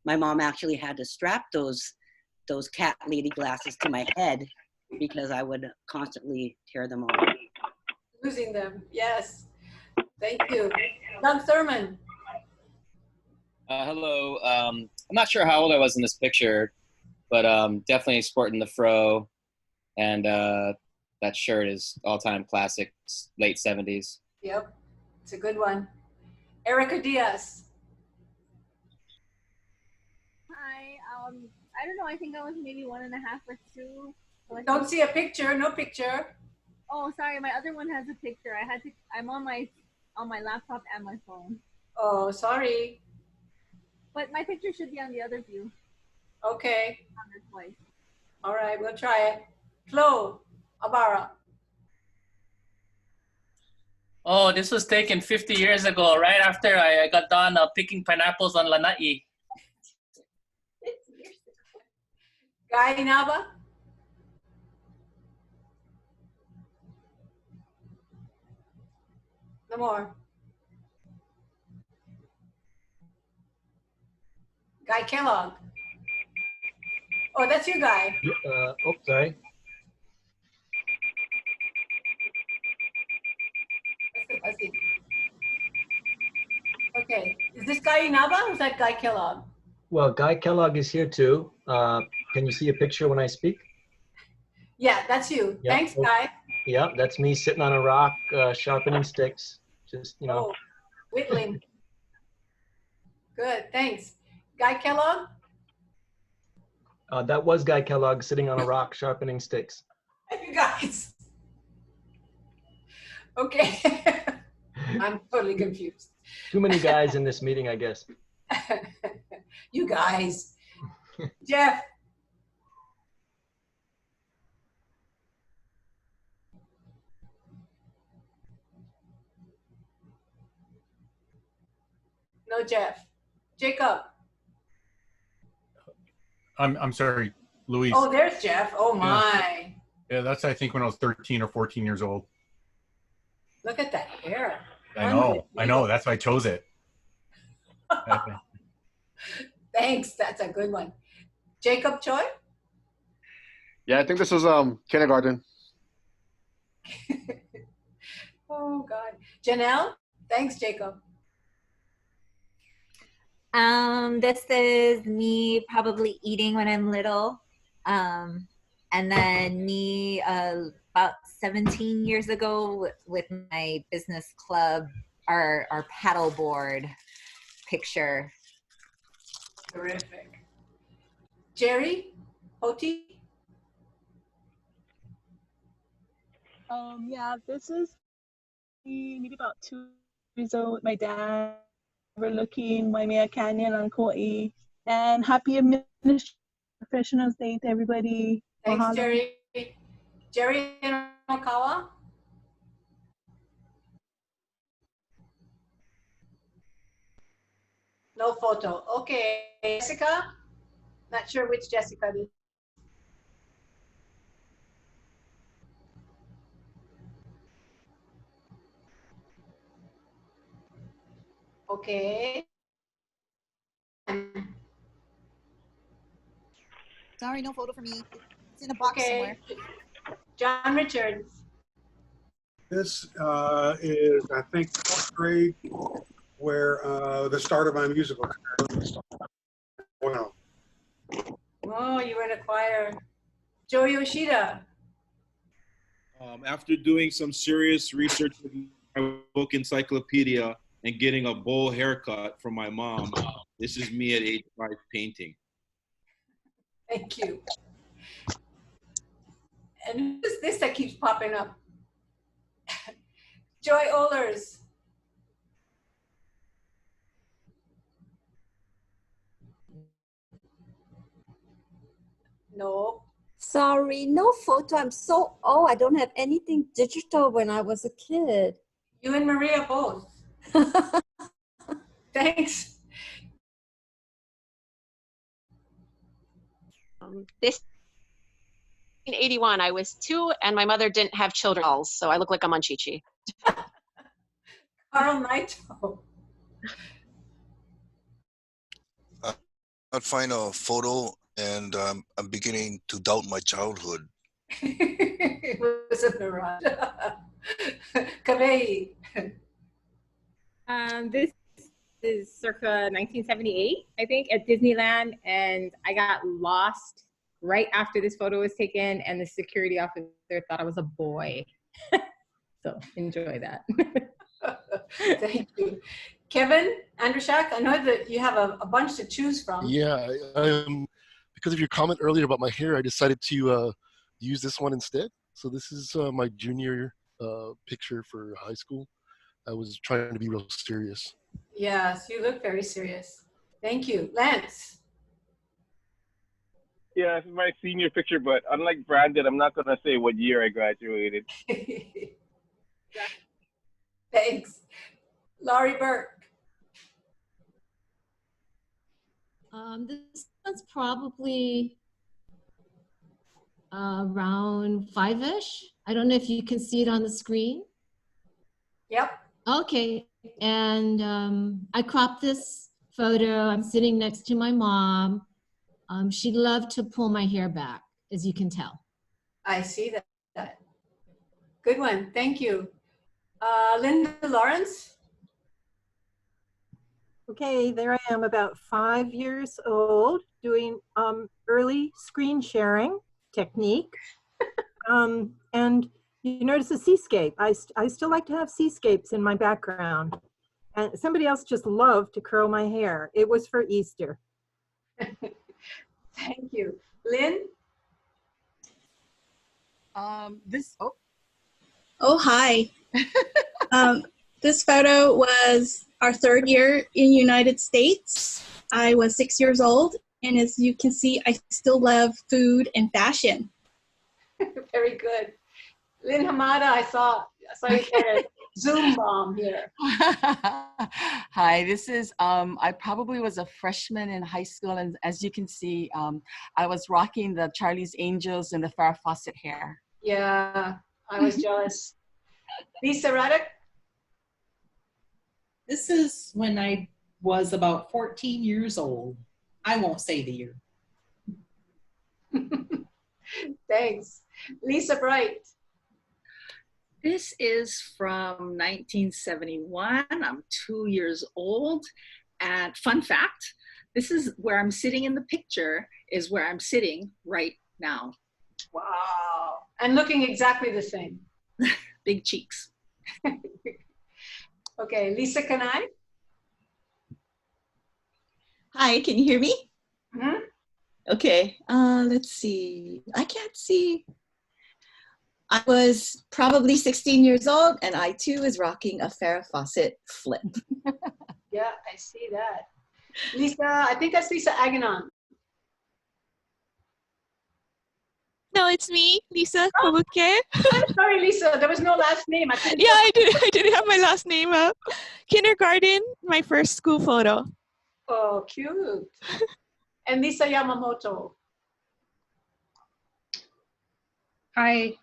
My mom actually had to strap those cat lady glasses to my head because I would constantly tear them off. Losing them, yes. Thank you. Doug Thurman. Hello. I'm not sure how old I was in this picture, but definitely sporting the fro, and that shirt is all-time classic, late 70s. Yep, it's a good one. Erica Diaz. Hi. I don't know. I think I was maybe 1.5 or 2. So Don't see a picture. No picture. Oh, sorry. My other one has a picture. I'm on my laptop and my phone. Oh, sorry. But my picture should be on the other view. Okay. On this place. All right, we'll try it. Chloe Abara. Oh, this was taken 50 years ago, right after I got done picking pineapples on Lanai. Guy Nava. No more. Guy Kellogg. Oh, that's you, Guy. Oh, sorry. Let's see. Okay, is this Guy Inaba or is that Guy Kellogg? Well, Guy Kellogg is here too. Can you see a picture when I speak? Yeah, that's you. Yeah. Thanks, Guy. Yeah, that's me sitting on a rock, sharpening sticks. Just, you know. Oh, whittling. Good, thanks. Guy Kellogg? That was Guy Kellogg sitting on a rock, sharpening sticks. You guys. Okay. I'm totally confused. Too many guys in this meeting, I guess. You guys. Jeff. No, Jeff. Jacob. I'm sorry, Louise. Oh, there's Jeff. Oh my. Yeah, that's I think when I was 13 or 14 years old. Look at that hair. I know. That's why I chose it. Thanks. That's a good one. Jacob Choi? Yeah, I think this was kindergarten. Oh God. Janelle? Thanks, Jacob. This is me probably eating when I'm little. And then me about 17 years ago with my business club, our paddleboard picture. Terrific. Jerry? Oti? Yeah, this is me, maybe about 2 years old with my dad. Overlooking Waimea Canyon on Kauai. And happy Administration Professionals Day to everybody. Thanks, Mahalo. Jerry. Jerry Makawa? No photo. Okay. Jessica? Not sure which Jessica this is. Okay. Sorry, no photo for me. It's in a box somewhere. John Richards. This is, I think, 4th grade, where the start of my musical career. Wow. Oh, you were in a choir. Joe Yoshida. After doing some serious research with my book encyclopedia and getting a bowl haircut from my mom, this is me at age 5 painting. Thank you. And who is this that keeps popping up? Joy Ohlers. No. Sorry, no photo. I'm so old. I don't have anything digital when I was a kid. You and Maria both. Thanks. This in 81, I was 2 and my mother didn't have children, so I look like a munchichi. Carl Naito. I'd find a photo and I'm beginning to doubt my childhood. It was a mirage. Kavei. This is circa 1978, I think, at Disneyland, and I got lost right after this photo was taken, and the security officer thought I was a boy. So enjoy that. Thank you. Kevin Andrushak, I know that you have a bunch to choose from. Yeah, because of your comment earlier about my hair, I decided to use this one instead. So this is my junior picture for high school. I was trying to be real serious. Yes, you look very serious. Thank you. Lance. Yeah, this is my senior picture, but unlike Brandon, I'm not going to say what year I graduated. Thanks. Laurie Burke. This one's probably around 5-ish. I don't know if you can see it on the screen. Yep. Okay, and I cropped this photo. I'm sitting next to my mom. She loved to pull my hair back, as you can tell. I see that. Good one. Thank you. Linda Lawrence. Okay, there I am, about 5 years old, doing early screen sharing technique. And you notice a seascape. I still like to have seascapes in my background. And somebody else just loved to curl my hair. It was for Easter. Thank you. Lynn? Oh, hi. This photo was our 3rd year in United States. I was 6 years old, and as you can see, I still love food and fashion. Very good. Lynn Hamada, I saw you kind of Zoom bomb here. Hi, this is, I probably was a freshman in high school, and as you can see, I was rocking the Charlie's Angels and the Farrah Fawcett hair. Yeah, I was jealous. Lisa Radek? This is when I was about 14 years old. I won't say the year. Thanks. Lisa Bright? This is from 1971. I'm 2 years old. And fun fact, this is where I'm sitting in the picture, is where I'm sitting right now. Wow. And looking exactly the same. Big cheeks. Okay, Lisa Kanai? Hi, can you hear me? Mm-hmm. Okay, let's see. I can't see. I was probably 16 years old, and I too was rocking a Farrah Fawcett flip. Yeah, I see that. Lisa, I think that's Lisa Aganon. No, it's me, Lisa Kabuke. I'm sorry, Lisa. There was no last name. Yeah, I didn't have my last name up. Kindergarten, my first school photo. Oh, cute. And Lisa Yamamoto. Hi,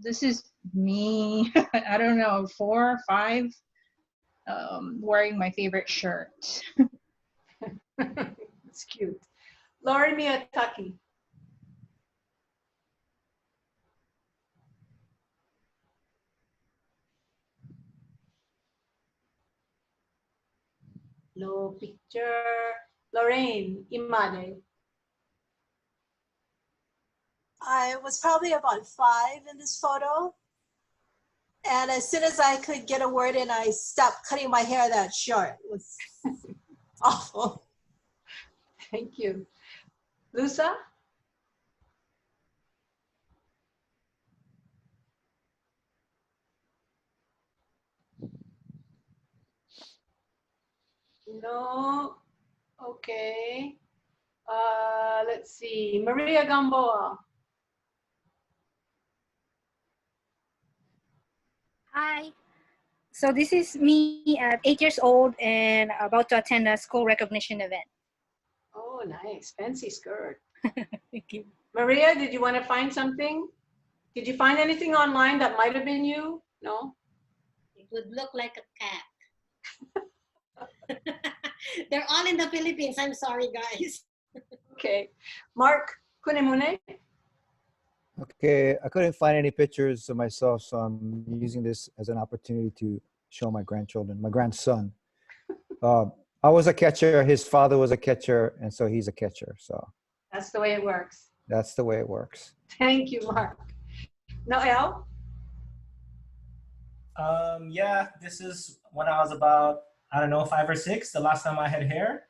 this is me, I don't know, 4 or 5, wearing my favorite shirt. It's cute. Lauren Miyataki. No picture. Lorraine Imade. I was probably about 5 in this photo. And as soon as I could get a word in, I stopped cutting my hair that short. It was awful. Thank you. Lusa? No. Okay. Let's see. Maria Gamboa. Hi. So this is me at 8 years old and about to attend a school recognition event. Oh, nice. Fancy skirt. Thank you. Maria, did you want to find something? Did you find anything online that might have been you? No? It would look like a cat. They're all in the Philippines. I'm sorry, guys. Okay. Mark Kunemune? Okay, I couldn't find any pictures of myself, so I'm using this as an opportunity to show my grandchildren, my grandson. I was a catcher, his father was a catcher, and so he's a catcher. So That's the way it works. that's the way it works. Thank you, Mark. Noel? Yeah, this is when I was about, I don't know, 5 or 6, the last time I had hair.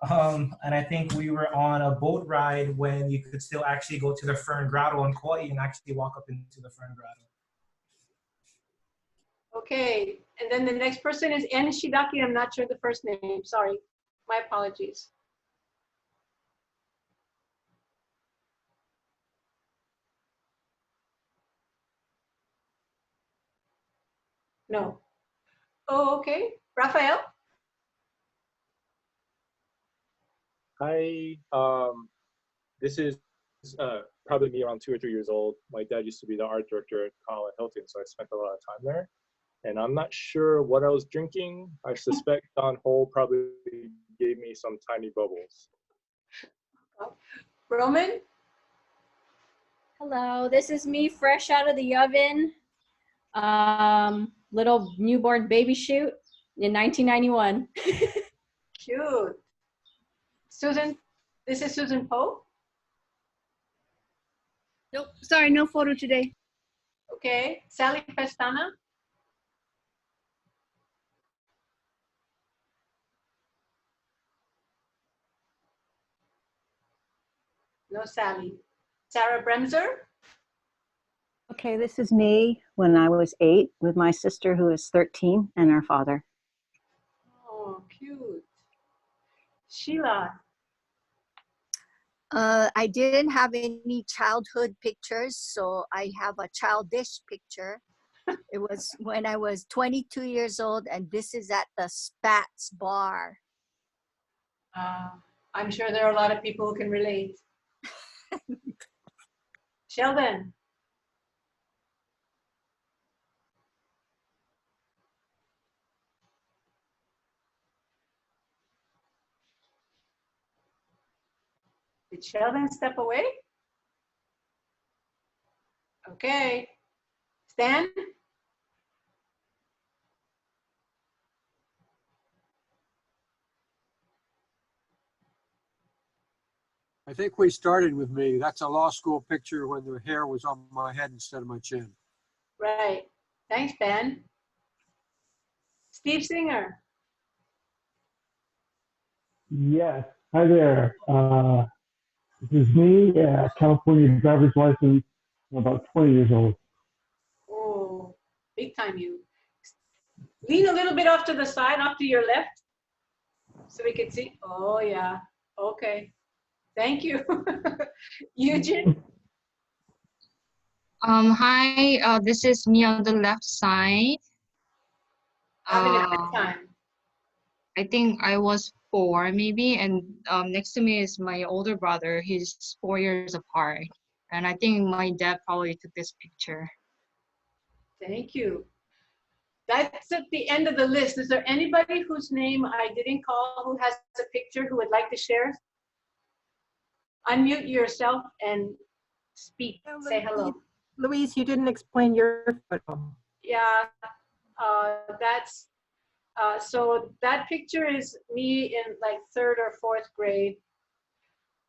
And I think we were on a boat ride when you could still actually go to the Fern Grotto on Kauai and actually walk up into the Fern Grotto. Okay. And then the next person is Ann Shidaki. I'm not sure the first name. Sorry. My apologies. No. Oh, okay. Raphael? Hi, this is probably me around 2 or 3 years old. My dad used to be the art director at Colin Hilton, so I spent a lot of time there. And I'm not sure what I was drinking. I suspect Don Hole probably gave me some tiny bubbles. Roman? Hello, this is me fresh out of the oven. Little newborn baby shoot in 1991. Cute. Susan, this is Susan Poe. Nope, sorry, no photo today. Okay. Sally Pestana. No Sally. Sarah Bremser. Okay, this is me when I was 8 with my sister who is 13 and her father. Oh, cute. Sheila. I didn't have any childhood pictures, so I have a childish picture. It was when I was 22 years old, and this is at the Spats bar. I'm sure there are a lot of people who can relate. Sheldon. Did Sheldon step away? Okay. Stan? I think we started with me. That's a law school picture when the hair was on my head instead of my chin. Right. Thanks, Ben. Steve Singer. Yes. Hi there. This is me, California driver's license. I'm about 20 years old. Oh, big time you. Lean a little bit off to the side, off to your left, so we can see. Oh, yeah. Okay. Thank you. Eugene? Hi, this is me on the left side. Having a good time. I think I was 4 maybe, and next to me is my older brother. He's 4 years apart. And I think my dad probably took this picture. Thank you. That's at the end of the list. Is there anybody whose name I didn't call who has a picture who would like to share? Unmute yourself and speak. Say hello. Louise, you didn't explain your photo. Yeah, that's, so that picture is me in like 3rd or 4th grade.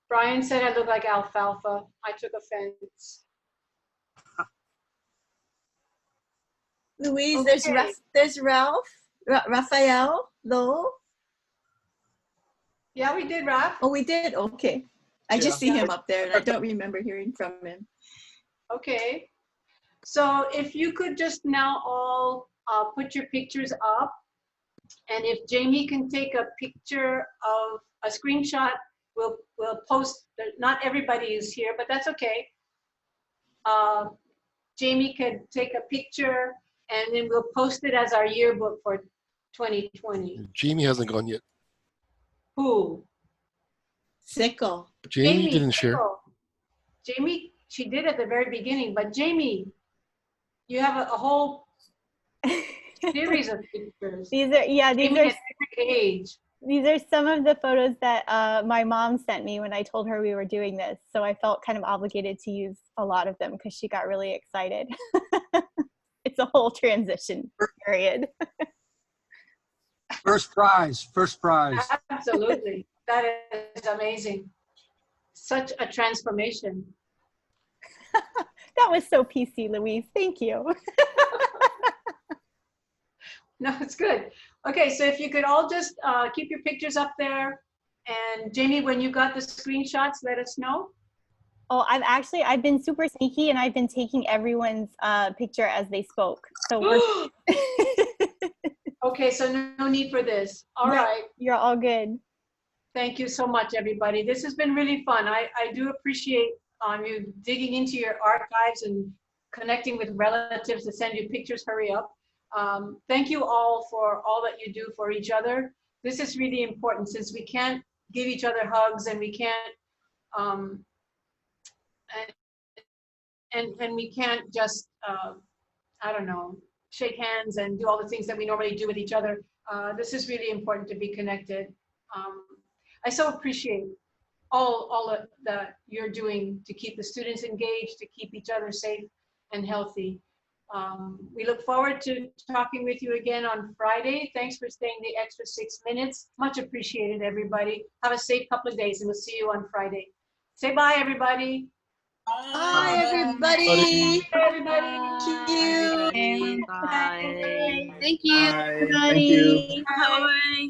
Brian said I look like alfalfa. I took offense. Louise, Okay. there's Ralph, Raphael, Lo. Yeah, we did, Raph. Oh, we did? Okay. I just see him up there and I don't remember hearing from him. Okay. So if you could just now all put your pictures up, and if Jamie can take a picture of a screenshot, we'll post. Not everybody is here, but that's okay. Jamie could take a picture, and then we'll post it as our yearbook for 2020. Jamie hasn't gone yet. Who? Sickle. Jamie didn't share. Jamie, she did at the very beginning, but Jamie, you have a whole series of pictures. These are, yeah, these Jamie are at every age. these are some of the photos that my mom sent me when I told her we were doing this. So I felt kind of obligated to use a lot of them because she got really excited. It's a whole transition period. First prize, first prize. Absolutely. That is amazing. Such a transformation. That was so PC, Louise. Thank you. No, it's good. Okay, so if you could all just keep your pictures up there. And Jamie, when you got the screenshots, let us know. Oh, I've been super sneaky and I've been taking everyone's picture as they spoke. So we're Okay, so no need for this. All right. You're all good. Thank you so much, everybody. This has been really fun. I do appreciate you digging into your archives and connecting with relatives to send you pictures. Hurry up. Thank you all for all that you do for each other. This is really important since we can't give each other hugs and we can't and we can't just I don't know, shake hands and do all the things that we normally do with each other. This is really important to be connected. I so appreciate all that you're doing to keep the students engaged, to keep each other safe and healthy. We look forward to talking with you again on Friday. Thanks for staying the extra 6 minutes. Much appreciated, everybody. Have a safe couple of days, and we'll see you on Friday. Say bye, everybody. Bye, everybody. Bye, everybody. Thank you. Bye. Thank you, Bye. everybody. Thank you. Bye.